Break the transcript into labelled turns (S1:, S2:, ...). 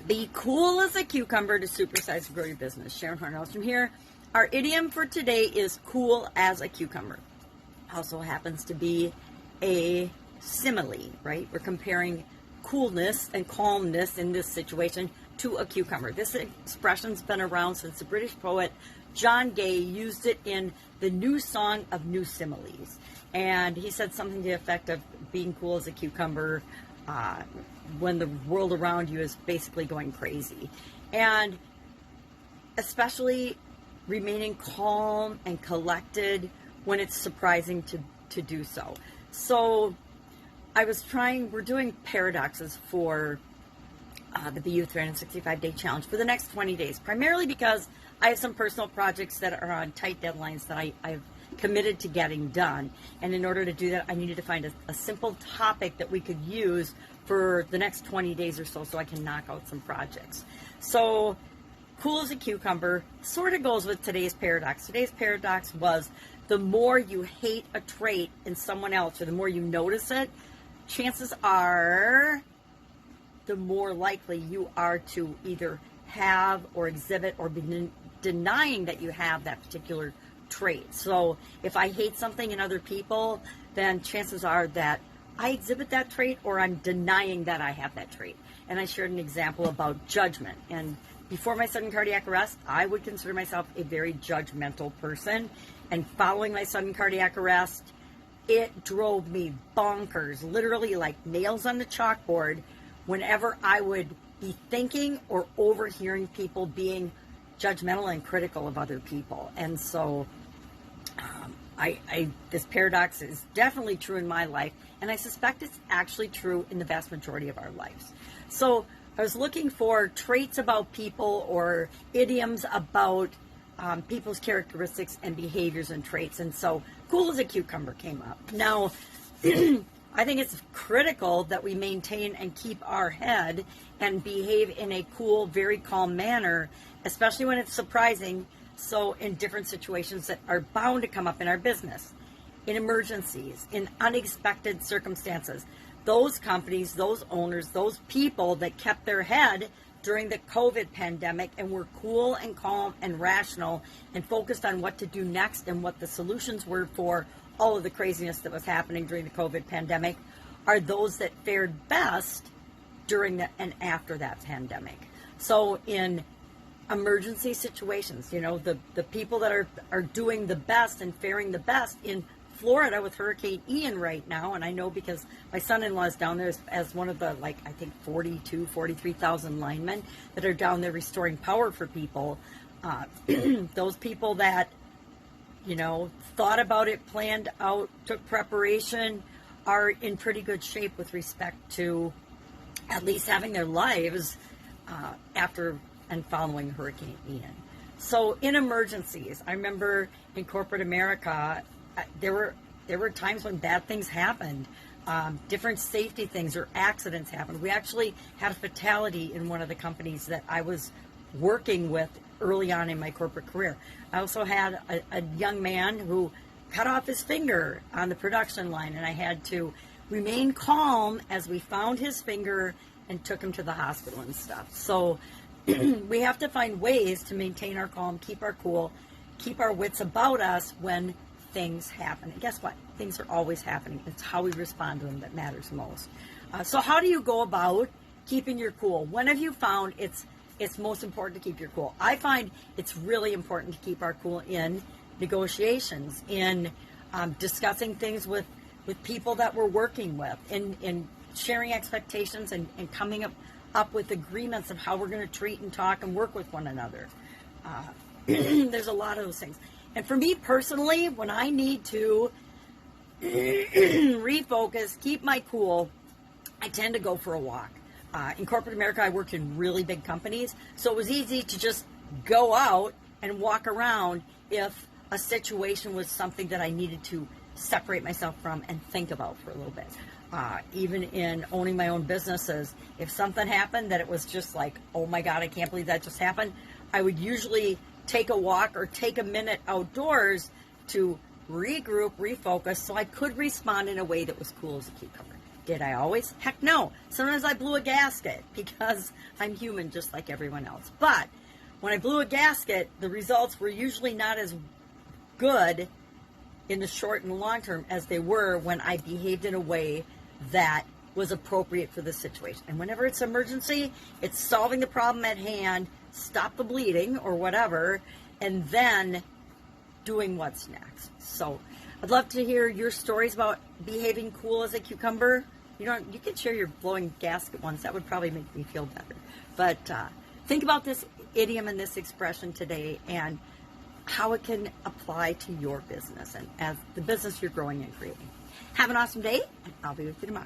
S1: Be cool as a cucumber to supersize and grow your business. Sharon Horne-Ellstrom here. Our idiom for today is cool as a cucumber. Also happens to be a simile, right? We're comparing coolness and calmness in this situation to a cucumber. This expression's been around since the British poet John Gay used it in the new song of New Similes. And he said something to the effect of being cool as a cucumber when the world around you is basically going crazy. And especially remaining calm and collected when it's surprising to do so. So we're doing paradoxes for the BU 365-day challenge for the next 20 days, primarily because I have some personal projects that are on tight deadlines that I've committed to getting done. And in order to do that, I needed to find a simple topic that we could use for the next 20 days or so I can knock out some projects. So cool as a cucumber sort of goes with today's paradox. Today's paradox was the more you hate a trait in someone else or the more you notice it, chances are the more likely you are to either have or exhibit or be denying that you have that particular trait. So if I hate something in other people, then chances are that I exhibit that trait or I'm denying that I have that trait. And I shared an example about judgment. And before my sudden cardiac arrest, I would consider myself a very judgmental person. And following my sudden cardiac arrest, it drove me bonkers, literally like nails on the chalkboard, whenever I would be thinking or overhearing people being judgmental and critical of other people. And so this paradox is definitely true in my life, and I suspect it's actually true in the vast majority of our lives. So I was looking for traits about people or idioms about people's characteristics and behaviors and traits, and so cool as a cucumber came up. Now, I think it's critical that we maintain and keep our head and behave in a cool, very calm manner, especially when it's surprising. So in different situations that are bound to come up in our business, in emergencies, in unexpected circumstances, those companies, those owners, those people that kept their head during the COVID pandemic and were cool and calm and rational and focused on what to do next and what the solutions were for all of the craziness that was happening during the COVID pandemic, are those that fared best during and after that pandemic. So in emergency situations, the people that are doing the best and faring the best in Florida with Hurricane Ian right now, and I know because my son-in-law is down there as one of the 43,000 linemen that are down there restoring power for people. Those people that thought about it, planned out, took preparation, are in pretty good shape with respect to at least having their lives after and following Hurricane Ian. So in emergencies, I remember in corporate America, there were times when bad things happened. Different safety things or accidents happened. We actually had a fatality in one of the companies that I was working with early on in my corporate career. I also had a young man who cut off his finger on the production line, and I had to remain calm as we found his finger and took him to the hospital and stuff. So we have to find ways to maintain our calm, keep our cool, keep our wits about us when things happen. And guess what? Things are always happening. It's how we respond to them that matters most. So how do you go about keeping your cool? When have you found it's most important to keep your cool? I find it's really important to keep our cool in negotiations, in discussing things with people that we're working with, in sharing expectations and coming up with agreements of how we're going to treat and talk and work with one another. There's a lot of those things. And for me personally, when I need to refocus, keep my cool, I tend to go for a walk. In corporate America, I worked in really big companies, so it was easy to just go out and walk around if a situation was something that I needed to separate myself from and think about for a little bit. Even in owning my own businesses, if something happened that it was just like, oh my God, I can't believe that just happened, I would usually take a walk or take a minute outdoors to regroup, refocus, so I could respond in a way that was cool as a cucumber. Did I always? Heck no. Sometimes I blew a gasket because I'm human just like everyone else. But when I blew a gasket, the results were usually not as good in the short and long term as they were when I behaved in a way that was appropriate for the situation. And whenever it's emergency, it's solving the problem at hand, stop the bleeding or whatever, and then doing what's next. So I'd love to hear your stories about behaving cool as a cucumber. You can share your blowing gasket ones. That would probably make me feel better. But think about this idiom and this expression today and how it can apply to your business and as the business you're growing and creating. Have an awesome day, and I'll be with you tomorrow.